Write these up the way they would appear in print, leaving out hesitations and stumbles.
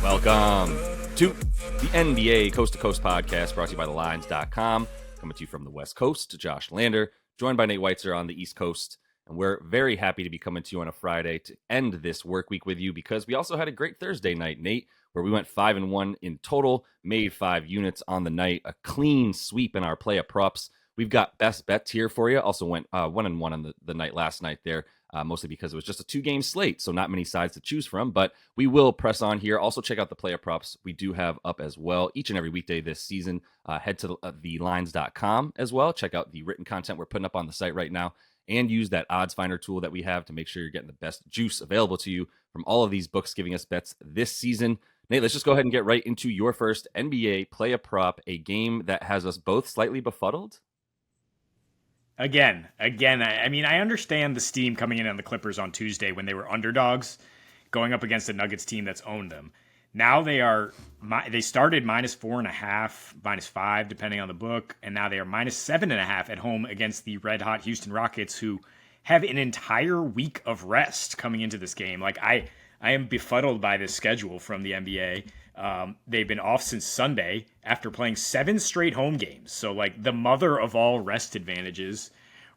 Welcome to the NBA Coast to Coast podcast brought to you by thelines.com. Coming to you from the West Coast, Josh Lander, joined by Nate Weitzer on the East Coast. And we're very happy to be coming to you on a Friday to end this work week with you because we also had a great Thursday night, Nate, where we went 5-1 in total, made 5 units on the night, a clean sweep in our play of props. We've got best bets here for you. Also went 1-1 on the night last night there. Mostly because it was just a 2-game slate, so not many sides to choose from, but we will press on here. Also, check out the player props we do have up as well each and every weekday this season. Head to thelines.com as well. Check out the written content we're putting up on the site right now and use that odds finder tool that we have to make sure you're getting the best juice available to you from all of these books giving us bets this seain. Nate, let's just go ahead and get right into your first NBA play a prop, a game that has us both slightly befuddled. Again, I mean, I understand the steam coming in on the Clippers on Tuesday when they were underdogs going up against a Nuggets team that's owned them. Now they started -4.5, -5, depending on the book, and now they are -7.5 at home against the red-hot Houston Rockets, who have an entire week of rest coming into this game. Like, I am befuddled by this schedule from the NBA. They've been off since Sunday after playing 7 straight home games. So, like, the mother of all rest advantages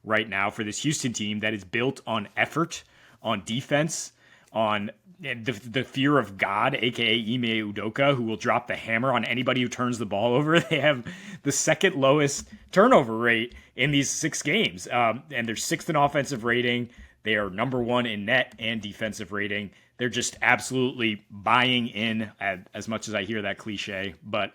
right now for this Houston team that is built on effort, on defense, on the fear of God, a.k.a. Ime Udoka, who will drop the hammer on anybody who turns the ball over. They have the second lowest turnover rate in these 6 games, and they're 6th in offensive rating. They are number 1 in net and defensive rating. They're just absolutely buying in, as much as I hear that cliche. But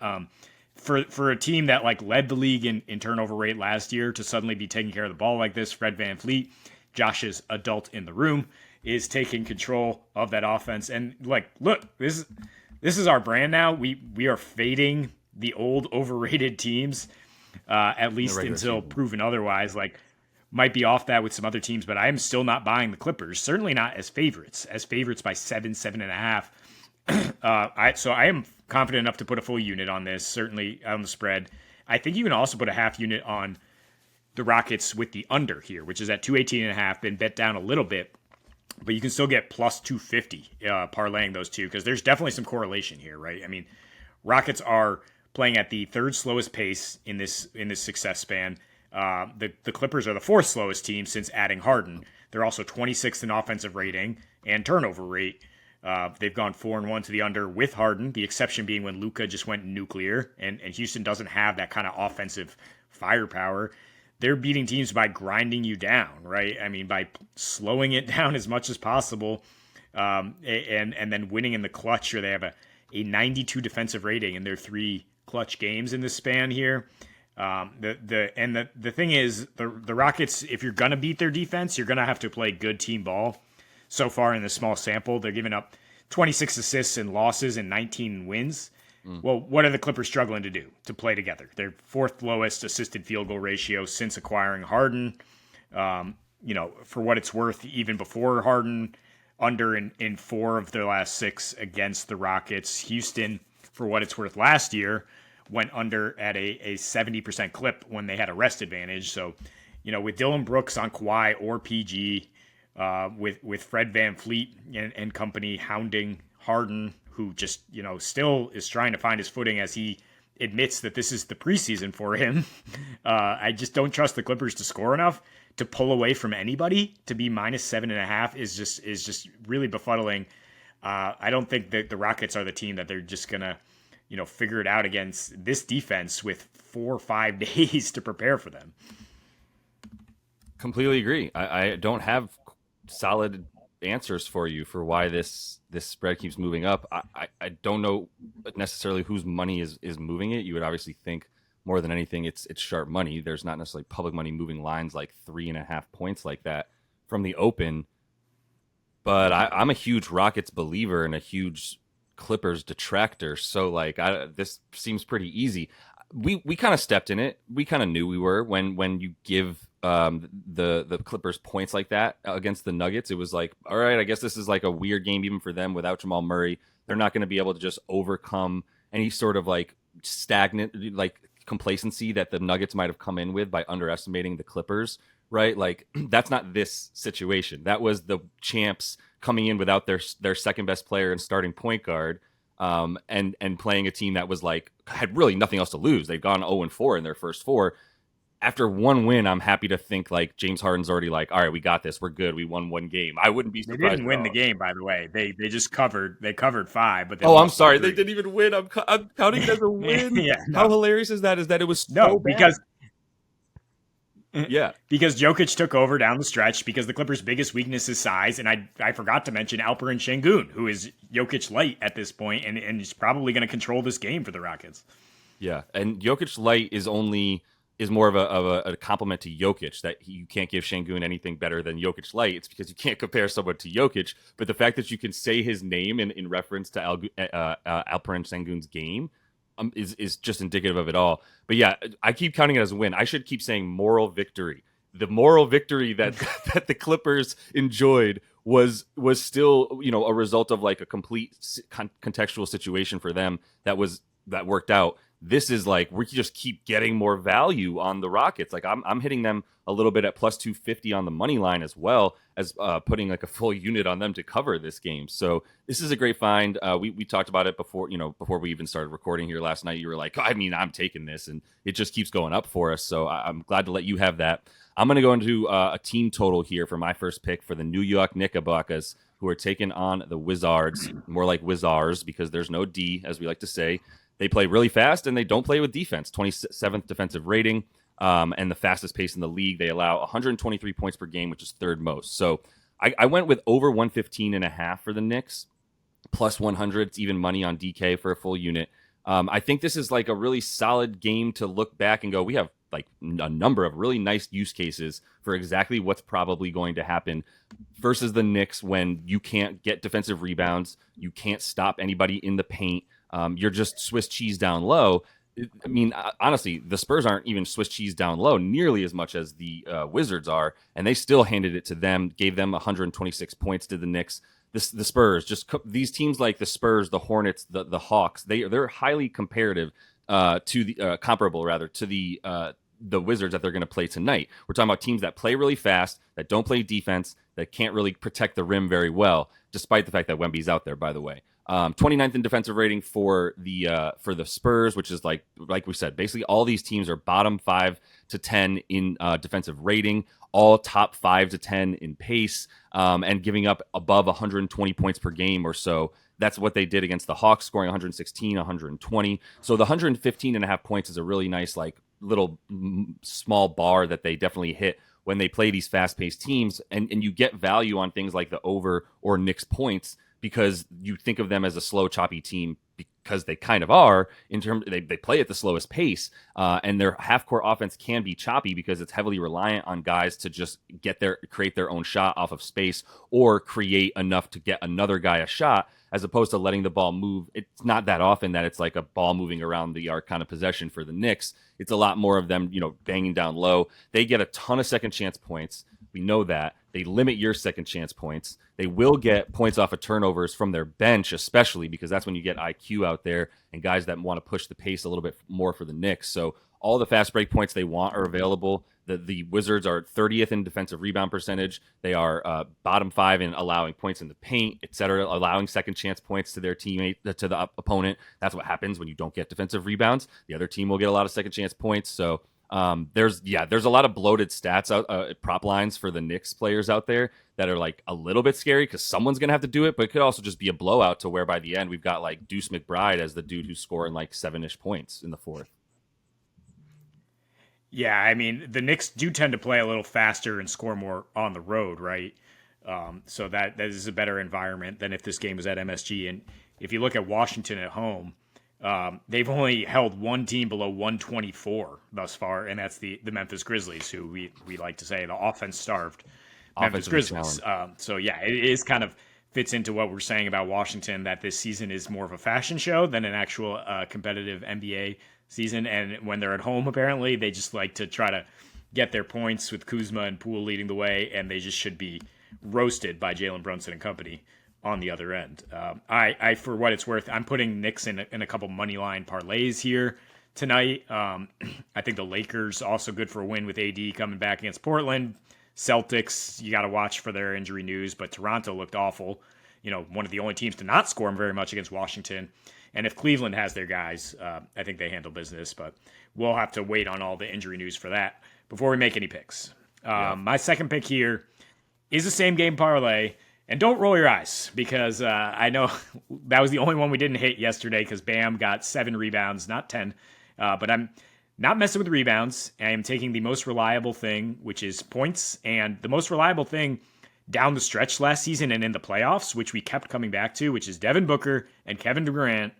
for a team that like led the league in turnover rate last year to suddenly be taking care of the ball like this, Fred VanVleet, Josh's adult in the room, is taking control of that offense. And like, look, this is our brand now. We are fading the old overrated teams, at least until proven otherwise. Like, might be off that with some other teams, but I am still not buying the Clippers. Certainly not as favorites by 7.5. So I am confident enough to put a full unit on this, certainly on the spread. I think you can also put a half unit on the Rockets with the under here, which is at 218.5, been bet down a little bit, but you can still get plus 250 parlaying those two, because there's definitely some correlation here, right? I mean, Rockets are playing at the 3rd slowest pace in this success span. The Clippers are the 4th slowest team since adding Harden. They're also 26th in offensive rating and turnover rate. They've gone 4-1 to the under with Harden, the exception being when Luka just went nuclear, and Houston doesn't have that kind of offensive firepower. They're beating teams by grinding you down, right? I mean, by slowing it down as much as possible, and then winning in the clutch. Or they have a 92 defensive rating in their 3 clutch games in this span here. The thing is, the Rockets, if you're gonna beat their defense, you're gonna have to play good team ball. So far in this small sample, they're giving up 26 assists in losses and 19 wins. Well, what are the Clippers struggling to do to play together? They're 4th lowest assisted field goal ratio since acquiring Harden. For what it's worth, even before Harden, under in 4 of their last 6 against the Rockets. Houston, for what it's worth, last year went under at a 70% clip when they had a rest advantage. So, with Dylan Brooks on Kawhi or PG, with Fred VanVleet and company hounding Harden, who just, still is trying to find his footing as he admits that this is the preseason for him. I just don't trust the Clippers to score enough to pull away from anybody. To be -7.5 is just really befuddling. I don't think that the Rockets are the team that they're just gonna figure it out against this defense with 4 or 5 days to prepare for them. Completely agree. I don't have solid answers for you for why this spread keeps moving up. I don't know necessarily whose money is moving it. You would obviously think more than anything it's sharp money. There's not necessarily public money moving lines like 3.5 points like that from the open. But I'm a huge Rockets believer and a huge Clippers detractor. So this seems pretty easy. We kind of stepped in it. We kind of knew we were when you give the Clippers points like that against the Nuggets. It was like, all right, I guess this is like a weird game even for them without Jamal Murray. They're not going to be able to just overcome any sort of like stagnant like complacency that the Nuggets might have come in with by underestimating the Clippers, right? Like that's not this situation. That was the champs coming in without their second best player and starting point guard. and playing a team that was like had really nothing else to lose. They've gone 0-4 in their first 4. After one win, I'm happy to think like James Harden's already like, all right, we got this. We're good. We won one game. I wouldn't be They surprised didn't at win the all. game, by the way. They just covered. They covered 5, but they Oh, I'm lost by sorry. They 3. didn't even win. I'm counting it as a win. Yeah, How no, hilarious is that? Is that it was no, so bad? Yeah. because Jokic took over down the stretch. Because the Clippers' biggest weakness is size, and I forgot to mention Alperen Şengün, who is Jokic light at this point, and is probably going to control this game for the Rockets. Yeah, and Jokic light is more of a compliment to Jokic that you can't give Şengün anything better than Jokic light. It's because you can't compare someone to Jokic, but the fact that you can say his name in reference to Alperen Şengün's game is just indicative of it all. But yeah, I keep counting it as a win. I should keep saying moral victory. The moral victory that that the Clippers enjoyed was still a result of like a complete contextual situation for them that worked out. This is like we just keep getting more value on the Rockets. Like I'm hitting them a little bit at plus 250 on the money line as well as putting like a full unit on them to cover this game. So this is a great find. We talked about it before we even started recording here last night. You were like, I mean, I'm taking this, and it just keeps going up for us. So I'm glad to let you have that. I'm going to go into a team total here for my first pick for the New York Knickerbockers, who are taking on the Wizards, more like Wizards because there's no D, as we like to say. They play really fast, and they don't play with defense. 27th defensive rating, and the fastest pace in the league. They allow 123 points per game, which is third most. So I went with over 115.5 for the Knicks, plus 100. It's even money on DK for a full unit. I think this is like a really solid game to look back and go, we have like a number of really nice use cases for exactly what's probably going to happen versus the Knicks when you can't get defensive rebounds, you can't stop anybody in the paint. You're just Swiss cheese down low. I mean, honestly, the Spurs aren't even Swiss cheese down low nearly as much as the Wizards are, and they still handed it to them, gave them 126 points to the Knicks. The Spurs, these teams like the Spurs, the Hornets, the Hawks, they're highly comparative to the comparable rather to the Wizards that they're going to play tonight. We're talking about teams that play really fast, that don't play defense, that can't really protect the rim very well, despite the fact that Wemby's out there, by the way. 29th in defensive rating for the Spurs, which is like we said, basically all these teams are bottom 5 to 10 in defensive rating, all top 5 to 10 in pace, and giving up above 120 points per game or so. That's what they did against the Hawks, scoring 116, 120. So the 115.5 points is a really nice like little small bar that they definitely hit when they play these fast-paced teams, and you get value on things like the over or Knicks points because you think of them as a slow, choppy team because they kind of are in terms they play at the slowest pace, and their half-court offense can be choppy because it's heavily reliant on guys to just create their own shot off of space or create enough to get another guy a shot, as opposed to letting the ball move. It's not that often that it's like a ball moving around the arc kind of possession for the Knicks. It's a lot more of them, banging down low. They get a ton of second chance points. We know that. They limit your second chance points. They will get points off of turnovers from their bench, especially because that's when you get IQ out there and guys that want to push the pace a little bit more for the Knicks. So all the fast break points they want are available. The Wizards are 30th in defensive rebound percentage. They are bottom 5 in allowing points in the paint, etc., allowing second chance points to their teammate, to the opponent. That's what happens when you don't get defensive rebounds. The other team will get a lot of second chance points. So there's a lot of bloated stats out prop lines for the Knicks players out there that are like a little bit scary because someone's gonna have to do it, but it could also just be a blowout to where by the end we've got like Deuce McBride as the dude who's scoring like 7-ish points in the fourth. Yeah, I mean, the Knicks do tend to play a little faster and score more on the road, right? So that is a better environment than if this game was at MSG. And if you look at Washington at home, they've only held one team below 124 thus far, and that's the Memphis Grizzlies, who we like to say the offense-starved Memphis Grizzlies. So yeah, it is kind of fits into what we're saying about Washington, that this season is more of a fashion show than an actual competitive NBA season. And when they're at home, apparently, they just like to try to get their points with Kuzma and Poole leading the way, and they just should be roasted by Jalen Brunson and company on the other end. I for what it's worth, I'm putting Knicks in a couple money line parlays here tonight. I think the Lakers also good for a win with AD coming back against Portland. Celtics, you got to watch for their injury news, but Toronto looked awful one of the only teams to not score them very much against Washington. And if Cleveland has their guys, I think they handle business. But we'll have to wait on all the injury news for that before we make any picks. My second pick here is the same game parlay. And don't roll your eyes, because I know that was the only one we didn't hit yesterday because Bam got 7 rebounds, not 10. But I'm not messing with rebounds. I am taking the most reliable thing, which is points. And the most reliable thing down the stretch last season and in the playoffs, which we kept coming back to, which is Devin Booker and Kevin Durant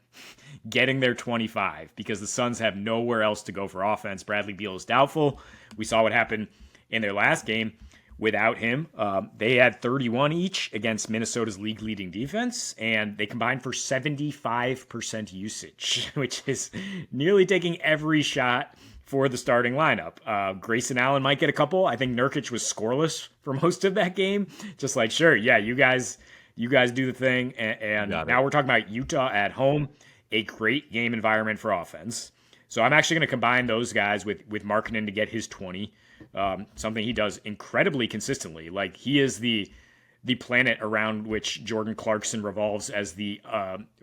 getting their 25, because the Suns have nowhere else to go for offense. Bradley Beal is doubtful. We saw what happened in their last game without him. They had 31 each against Minnesota's league-leading defense, and they combined for 75% usage, which is nearly taking every shot for the starting lineup. Grayson Allen might get a couple. I think Nurkic was scoreless for most of that game. Just like, sure, yeah, you guys do the thing. And now we're talking about Utah at home, a great game environment for offense. So I'm actually going to combine those guys with Markkanen to get his 20, something he does incredibly consistently. Like, he is the planet around which Jordan Clarkson revolves as the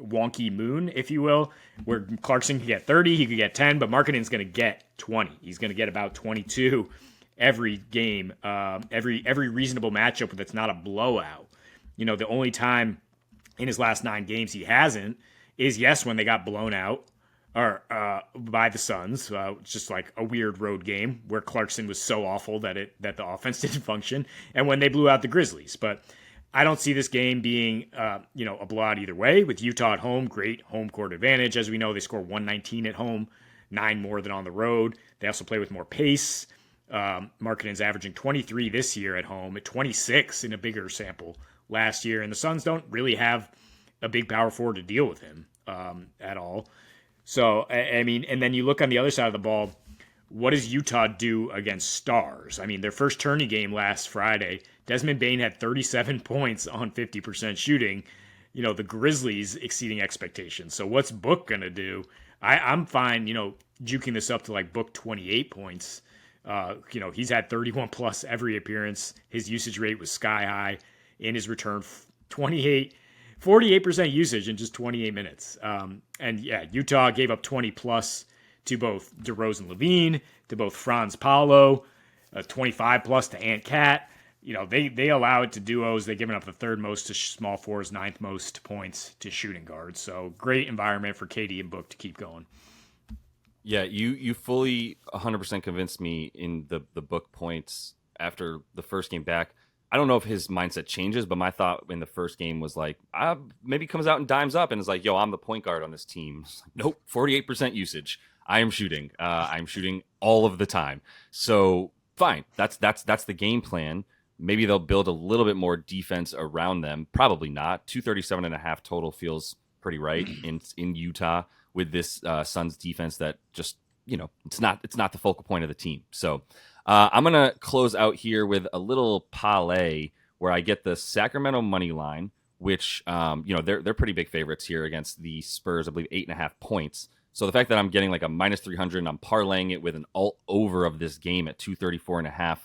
wonky moon, if you will, where Clarkson can get 30, he could get 10, but Markkanen's going to get 20. He's going to get about 22 every game, every reasonable matchup that's not a blowout. The only time in his last 9 games he hasn't is, yes, when they got blown out or by the Suns, just like a weird road game where Clarkson was so awful that the offense didn't function, and when they blew out the Grizzlies. But I don't see this game being a blowout either way. With Utah at home, great home court advantage. As we know, they score 119 at home, 9 more than on the road. They also play with more pace. Markkanen's averaging 23 this year at home, at 26 in a bigger sample last year, and the Suns don't really have a big power forward to deal with him at all. So, I mean, and then you look on the other side of the ball, what does Utah do against stars? I mean, their first tourney game last Friday, Desmond Bane had 37 points on 50% shooting, the Grizzlies exceeding expectations. So what's Book going to do? I'm fine, juking this up to like Book 28 points. He's had 31 plus every appearance. His usage rate was sky high in his return, 48% usage in just 28 minutes. And yeah, Utah gave up 20 plus to both DeRozan Levine, to both Franz Paolo, 25 plus to Ant Cat. They allow it to duos. They've given up the 3rd most to small fours, 9th most points to shooting guards. So great environment for KD and Book to keep going. Yeah, you fully 100% convinced me in the Book points after the first game back. I don't know if his mindset changes, but my thought in the first game was like, maybe comes out and dimes up and is like, yo, I'm the point guard on this team. Like, nope, 48% usage. I am shooting. I'm shooting all of the time. So fine, that's the game plan. Maybe they'll build a little bit more defense around them. Probably not. 237.5 total feels pretty right in Utah with this Suns defense that just, it's not the focal point of the team. So I'm going to close out here with a little parlay where I get the Sacramento money line, which, they're pretty big favorites here against the Spurs, I believe 8.5 points. So the fact that I'm getting like a minus 300 and I'm parlaying it with an alt over of this game at 234.5,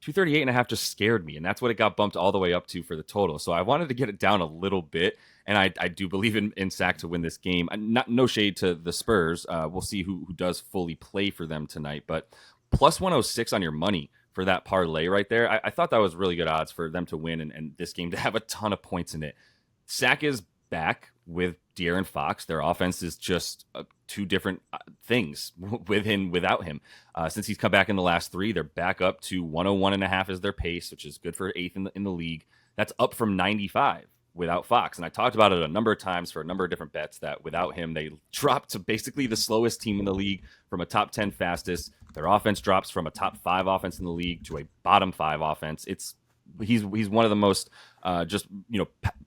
238.5 just scared me. And that's what it got bumped all the way up to for the total. So I wanted to get it down a little bit. And I do believe in Sac to win this game. No shade to the Spurs. We'll see who does fully play for them tonight. But plus 106 on your money for that parlay right there. I thought that was really good odds for them to win and this game to have a ton of points in it. Sac is back with De'Aaron Fox. Their offense is just 2 different things with him, without him. Since he's come back in the last 3, they're back up to 101.5 as their pace, which is good for 8th in the league. That's up from 95 without Fox. And I talked about it a number of times for a number of different bets that without him, they dropped to basically the slowest team in the league from a top 10 fastest. Their offense drops from a top 5 offense in the league to a bottom 5 offense. He's one of the most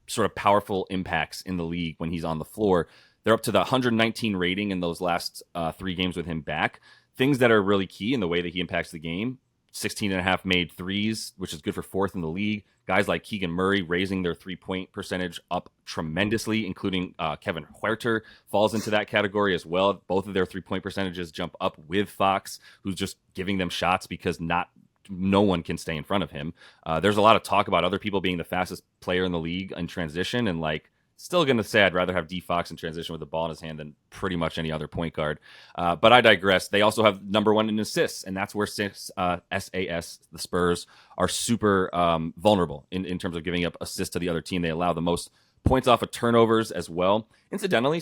sort of powerful impacts in the league when he's on the floor. They're up to the 119 rating in those last 3 games with him back. Things that are really key in the way that he impacts the game. 16.5 made threes, which is good for 4th in the league. Guys like Keegan Murray raising their 3-point percentage up tremendously, including Kevin Huerter falls into that category as well. Both of their 3-point percentages jump up with Fox, who's just giving them shots because not no one can stay in front of him. There's a lot of talk about other people being the fastest player in the league in transition, and like still going to say I'd rather have D Fox in transition with the ball in his hand than pretty much any other point guard. But I digress. They also have number one in assists, and that's where SAS, the Spurs, are super vulnerable in terms of giving up assists to the other team. They allow the most points off of turnovers as well. Incidentally,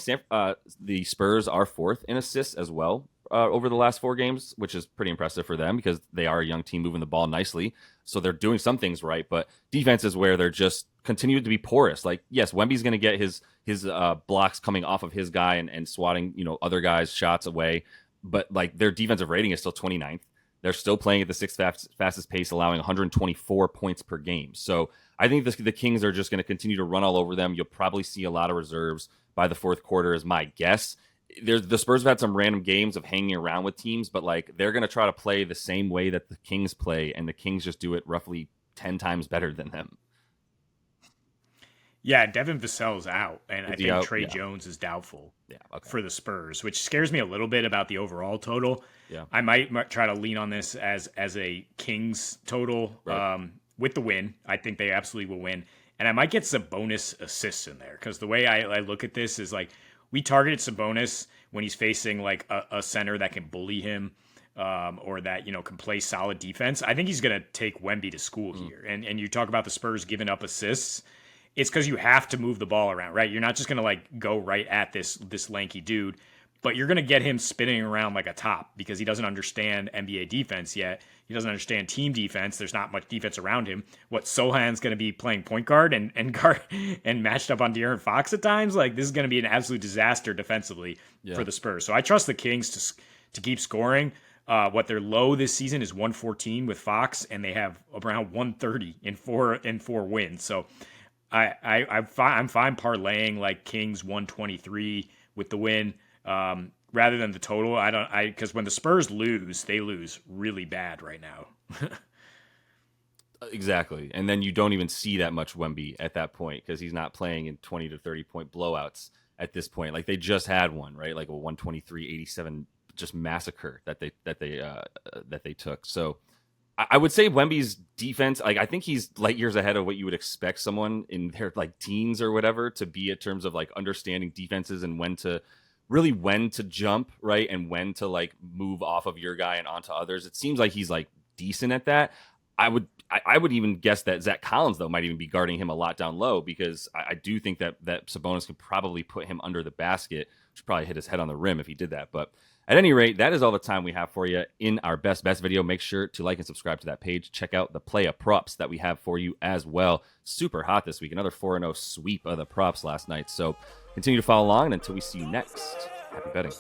the Spurs are fourth in assists as well over the last 4 games, which is pretty impressive for them because they are a young team moving the ball nicely. So they're doing some things right, but defense is where they're just continue to be porous. Like, yes, Wemby's going to get his blocks coming off of his guy and swatting, other guys' shots away. But like their defensive rating is still 29th. They're still playing at the 6th fastest pace, allowing 124 points per game. So I think the Kings are just going to continue to run all over them. You'll probably see a lot of reserves by the fourth quarter is my guess. The Spurs have had some random games of hanging around with teams, but like they're going to try to play the same way that the Kings play, and the Kings just do it roughly 10 times better than them. Yeah, Devin Vassell's out, and I think Trey Yeah. Jones is doubtful Okay. for the Spurs, which scares me a little bit about the overall total. Yeah. I might try to lean on this as a Kings total with the win. I think they absolutely will win, and I might get some bonus assists in there because the way I look at this is like we targeted Sabonis when he's facing like a center that can bully him. Or that, can play solid defense. I think he's going to take Wemby to school here. And you talk about the Spurs giving up assists. It's because you have to move the ball around, right? You're not just going to like go right at this lanky dude, but you're going to get him spinning around like a top because he doesn't understand NBA defense yet. He doesn't understand team defense. There's not much defense around him. What, Sohan's going to be playing point guard and guard and matched up on De'Aaron Fox at times? Like, this is going to be an absolute disaster defensively for the Spurs. So I trust the Kings to keep scoring. What their low this season is 114 with Fox, and they have around 130 in four wins. So I'm fine parlaying like Kings 123 with the win rather than the total. Because when the Spurs lose, they lose really bad right now. Exactly. And then you don't even see that much Wemby at that point because he's not playing in 20 to 30 point blowouts at this point. Like they just had one, right? Like a 123-87 just massacre that they took. So I would say Wemby's defense, like I think he's light years ahead of what you would expect someone in their like teens or whatever to be in terms of like understanding defenses and when to jump, right? And when to like move off of your guy and onto others. It seems like he's like decent at that. I would even guess that Zach Collins though might even be guarding him a lot down low because I do think that Sabonis could probably put him under the basket, which would probably hit his head on the rim if he did that. But at any rate, that is all the time we have for you in our best video. Make sure to like and subscribe to that page. Check out the play of props that we have for you as well. Super hot this week. Another 4-0 sweep of the props last night. So continue to follow along, and until we see you next, happy betting.